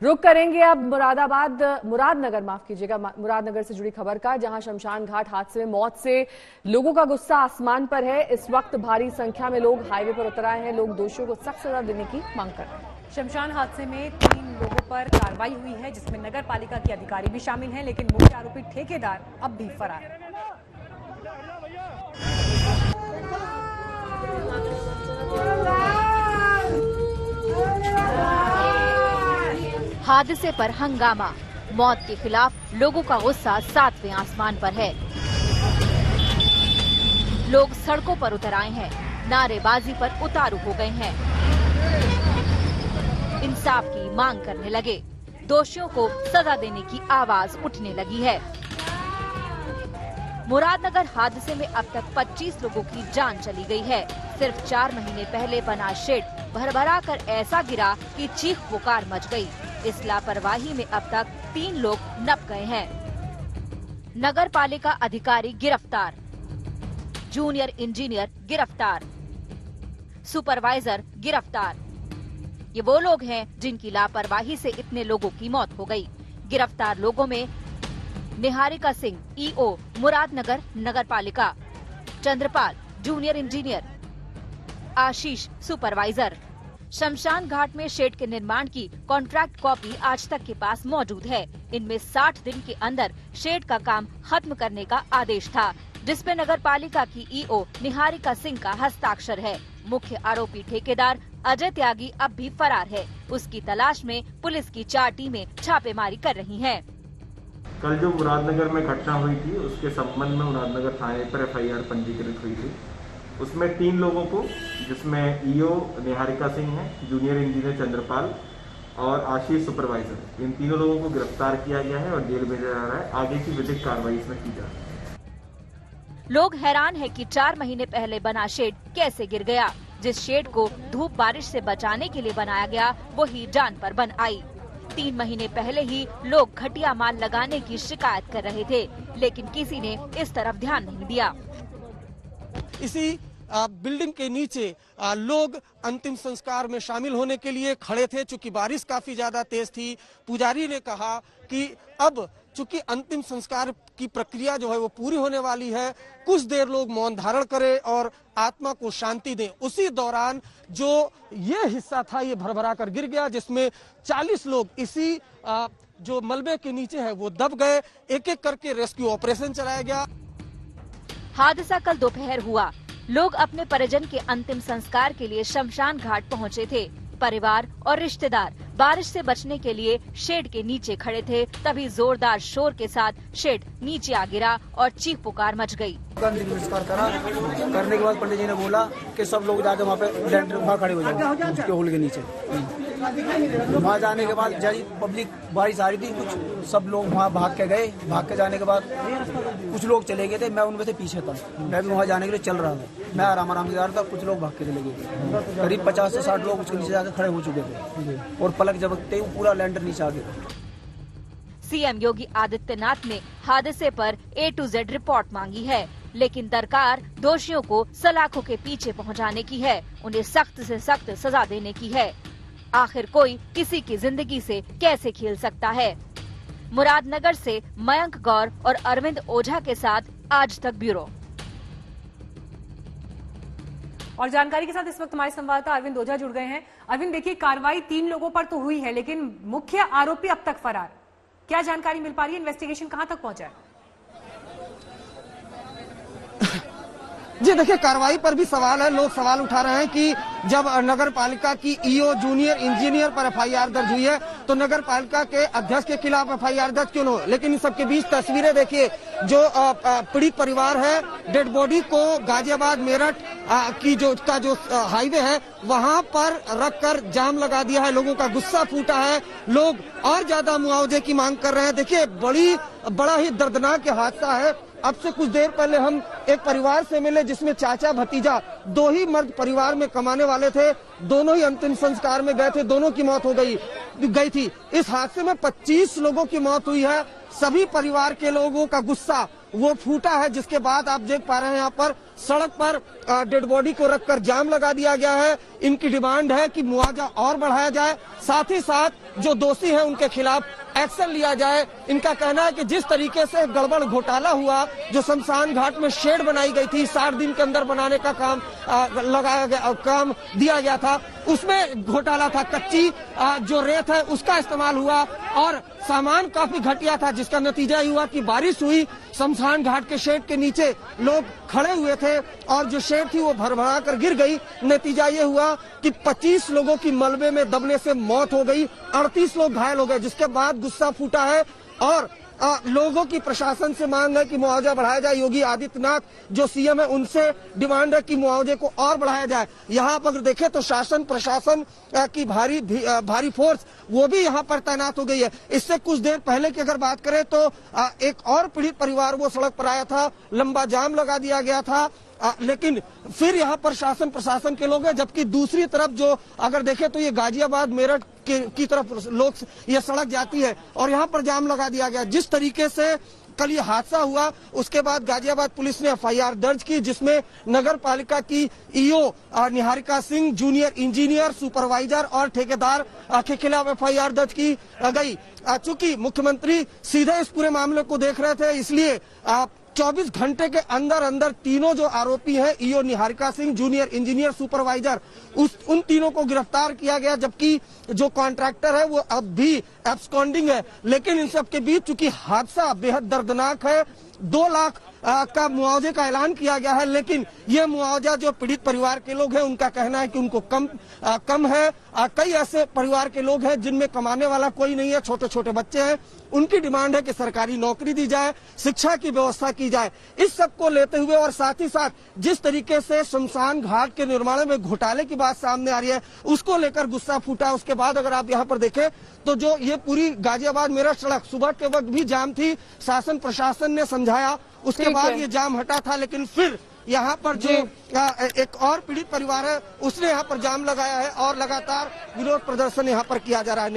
रुक करेंगे अब मुरादनगर माफ कीजिएगा, मुरादनगर से जुड़ी खबर का, जहां शमशान घाट हादसे में मौत से लोगों का गुस्सा आसमान पर है। इस वक्त भारी संख्या में लोग हाईवे पर उतर आए हैं। लोग दोषियों को सख्त सजा देने की मांग कर रहे हैं। शमशान हादसे में 3 लोगों पर कार्रवाई हुई है, जिसमें नगर पालिका के अधिकारी भी शामिल हैं, लेकिन मुख्य आरोपी ठेकेदार अब भी फरार है। हादसे पर हंगामा, मौत के खिलाफ लोगों का गुस्सा 7वें आसमान पर है। लोग सड़कों पर उतर आए हैं, नारेबाजी पर उतारू हो गए हैं, इंसाफ की मांग करने लगे, दोषियों को सजा देने की आवाज उठने लगी है। मुरादनगर हादसे में अब तक 25 लोगों की जान चली गई है। सिर्फ 4 महीने पहले बना शेड भरभरा कर ऐसा गिरा कि चीख पुकार मच गई। इस लापरवाही में अब तक 3 लोग नप गए हैं। नगर पालिका अधिकारी गिरफ्तार, जूनियर इंजीनियर गिरफ्तार, सुपरवाइजर गिरफ्तार। ये वो लोग हैं जिनकी लापरवाही से इतने लोगों की मौत हो गई। गिरफ्तार लोगों में निहारिका सिंह ईओ मुरादनगर नगर पालिका, चंद्रपाल जूनियर इंजीनियर, आशीष सुपरवाइजर। शमशान घाट में शेड के निर्माण की कॉन्ट्रैक्ट कॉपी आज तक के पास मौजूद है। इनमें 60 दिन के अंदर शेड का काम खत्म करने का आदेश था, जिसपे नगर पालिका की ईओ निहारिका सिंह का हस्ताक्षर है। मुख्य आरोपी ठेकेदार अजय त्यागी अब भी फरार है। उसकी तलाश में पुलिस की 4 टीमें छापेमारी कर रही हैं। कल जो मुरादनगर में घटना हुई थी, उसके संबंध में मुरादनगर थाने पर FIR पंजीकृत हुई थी। उसमें 3 लोगों को, जिसमें ईओ निहारिका सिंह है, जूनियर इंजीनियर चंद्रपाल और आशीष सुपरवाइजर, इन तीनों लोगों को गिरफ्तार किया गया है और जेल भेजा जा रहा है। आगे की विधिक कार्रवाई इसमें की जा रही है। लोग हैरान है कि 4 महीने पहले बना शेड कैसे गिर गया। जिस शेड को धूप बारिश से बचाने के लिए बनाया गया, वही जान पर बन आई। 3 महीने पहले ही लोग घटिया माल लगाने की शिकायत कर रहे थे, लेकिन किसी ने इस तरफ ध्यान नहीं दिया। इसी बिल्डिंग के नीचे लोग अंतिम संस्कार में शामिल होने के लिए खड़े थे। चूंकि बारिश काफी ज्यादा तेज थी, पुजारी ने कहा कि अब चूंकि अंतिम संस्कार की प्रक्रिया जो है वो पूरी होने वाली है, कुछ देर लोग मौन धारण करें और आत्मा को शांति दें। उसी दौरान जो ये हिस्सा था, ये भरभरा कर गिर गया, जिसमें 40 लोग इसी जो मलबे के नीचे है वो दब गए। एक एक करके रेस्क्यू ऑपरेशन चलाया गया। हादसा कल दोपहर हुआ। लोग अपने परिजन के अंतिम संस्कार के लिए शमशान घाट पहुंचे थे। परिवार और रिश्तेदार बारिश से बचने के लिए शेड के नीचे खड़े थे, तभी जोरदार शोर के साथ शेड नीचे आ गिरा और चीख पुकार मच गई। अंतिम संस्कार करने के बाद पंडित जी ने बोला कि सब लोग जाके वहाँ पे वहाँ खड़े हो जाए उसके होल के नीचे। वहाँ जाने के बाद जरी पब्लिक बारिश आ रही थी, कुछ सब लोग वहाँ भाग के गए। भाग के जाने के बाद कुछ लोग चले गए थे, मैं उनमें से पीछे था। मैं भी वहाँ जाने के लिए चल रहा था, मैं आराम आराम से जा रहा था। कुछ लोग भाग के चले गए, करीब 50 से 60 लोग उसके नीचे जाकर खड़े हो चुके थे और पलक झपकते ही पूरा लैंडर नीचे आ गया। सीएम योगी आदित्यनाथ ने हादसे पर A to Z रिपोर्ट मांगी है, लेकिन दरकार दोषियों को सलाखों के पीछे पहुंचाने की है, उन्हें सख्त से सख्त सजा देने की है। आखिर कोई किसी की जिंदगी से कैसे खेल सकता है। मुरादनगर से मयंक गौर और अरविंद ओझा के साथ आज तक ब्यूरो। और जानकारी के साथ इस वक्त हमारे संवाददाता अरविंद ओझा जुड़ गए हैं। अरविंद, देखिए, कार्रवाई 3 लोगों पर तो हुई है, लेकिन मुख्य आरोपी अब तक फरार। क्या जानकारी मिल पा रही है? इन्वेस्टिगेशन कहां तक पहुंचा है? जी देखिए, कार्रवाई पर भी सवाल है। लोग सवाल उठा रहे हैं कि जब नगर पालिका की ईओ जूनियर इंजीनियर पर FIR दर्ज हुई है, तो नगर पालिका के अध्यक्ष के खिलाफ FIR दर्ज क्यों न हो। लेकिन इन सबके बीच तस्वीरें देखिए, जो पीड़ित परिवार है, डेड बॉडी को गाजियाबाद मेरठ की जो हाईवे है वहां पर रखकर जाम लगा दिया है। लोगों का गुस्सा फूटा है, लोग और ज्यादा मुआवजे की मांग कर रहे हैं। देखिए, बड़ा ही दर्दनाक हादसा है। अब से कुछ देर पहले हम एक परिवार से मिले, जिसमें चाचा भतीजा 2 ही मर्द परिवार में कमाने वाले थे। दोनों ही अंतिम संस्कार में गए थे, दोनों की मौत हो गई थी। इस हादसे में 25 लोगों की मौत हुई है। सभी परिवार के लोगों का गुस्सा वो फूटा है, जिसके बाद आप देख पा रहे हैं यहाँ पर सड़क पर डेड बॉडी को रखकर जाम लगा दिया गया है। इनकी डिमांड है कि मुआवजा और बढ़ाया जाए, साथ ही साथ जो दोषी हैं उनके खिलाफ एक्शन लिया जाए। इनका कहना है कि जिस तरीके से गड़बड़ घोटाला हुआ, जो शमशान घाट में शेड बनाई गई थी, 60 दिन के अंदर बनाने का काम काम दिया गया था, उसमें घोटाला था। कच्ची जो रेत है उसका इस्तेमाल हुआ और सामान काफी घटिया था, जिसका नतीजा ये हुआ कि बारिश हुई, शमशान घाट के शेड के नीचे लोग खड़े हुए थे और जो शेड थी वो भरभरा कर गिर गई। नतीजा ये हुआ कि 25 लोगों की मलबे में दबने से मौत हो गई, 38 लोग घायल हो गए, जिसके बाद गुस्सा फूटा है और लोगों की प्रशासन से मांग है कि मुआवजा बढ़ाया जाए। योगी आदित्यनाथ जो सीएम है उनसे डिमांड है कि मुआवजे को और बढ़ाया जाए। यहाँ पर देखें तो शासन प्रशासन की भारी फोर्स वो भी यहाँ पर तैनात हो गई है। इससे कुछ देर पहले की अगर बात करें तो एक और पीड़ित परिवार वो सड़क पर आया था, लंबा जाम लगा दिया गया था, लेकिन फिर यहाँ पर शासन प्रशासन के लोग हैं। जबकि दूसरी तरफ जो अगर देखें तो ये गाजियाबाद मेरठ की तरफ लोग ये सड़क जाती है और यहाँ पर जाम लगा दिया गया। जिस तरीके से कल ये हादसा हुआ उसके बाद गाजियाबाद पुलिस ने एफआईआर दर्ज की, जिसमें नगर पालिका की EO Niharika Singh, junior engineer, supervisor और ठेकेदार के खिलाफ एफआईआर दर्ज की गई। चूंकि मुख्यमंत्री सीधे इस पूरे मामले को देख रहे थे, इसलिए 24 घंटे के अंदर अंदर तीनों जो आरोपी हैं, EO Niharika Singh, junior engineer, supervisor, उन तीनों को गिरफ्तार किया गया। जबकि जो कॉन्ट्रैक्टर है वो अब भी एब्सकॉन्डिंग है। लेकिन इन सब के बीच चूंकि हादसा बेहद दर्दनाक है, 2 लाख का मुआवजे का ऐलान किया गया है, लेकिन ये मुआवजा जो पीड़ित परिवार के लोग हैं उनका कहना है कि उनको कम है। कई ऐसे परिवार के लोग हैं जिनमें कमाने वाला कोई नहीं है, छोटे छोटे बच्चे हैं, उनकी डिमांड है कि सरकारी नौकरी दी जाए, शिक्षा की व्यवस्था की जाए। इस सब को लेते हुए और साथ ही साथ जिस तरीके से शमशान घाट के निर्माण में घोटाले की बात सामने आ रही है उसको लेकर गुस्सा फूटा। उसके बाद अगर आप यहाँ पर देखें तो जो ये पूरी गाजियाबाद मेरठ सड़क सुबह के वक्त भी जाम थी, शासन प्रशासन ने समझाया, उसके बाद ये जाम हटा था, लेकिन फिर यहाँ पर जो एक और पीड़ित परिवार है उसने यहाँ पर जाम लगाया है और लगातार विरोध प्रदर्शन यहाँ पर किया जा रहा है।